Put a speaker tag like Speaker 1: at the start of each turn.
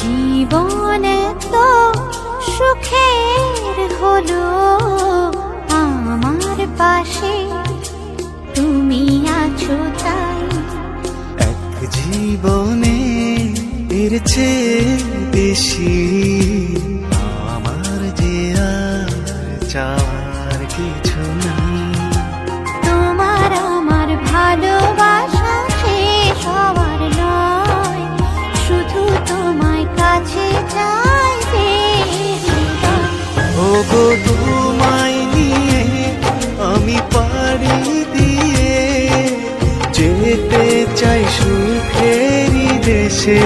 Speaker 1: জীবন তো সুখের হলো আমার পাশে তুমি আছো তাই।
Speaker 2: এক জীবনে এর চেয়ে বেশি আমার যে আর চাওয়ার কিছু নেই।
Speaker 1: তোমার আমার ভালোবাসা শেষ হওয়ার নয়, শুধু তোমায় কাছে চাই হৃদয়।
Speaker 2: ওগো তোমায় নিয়ে আমি পাড়ি দিয়ে যেতে চাই সুখেরই দেশে।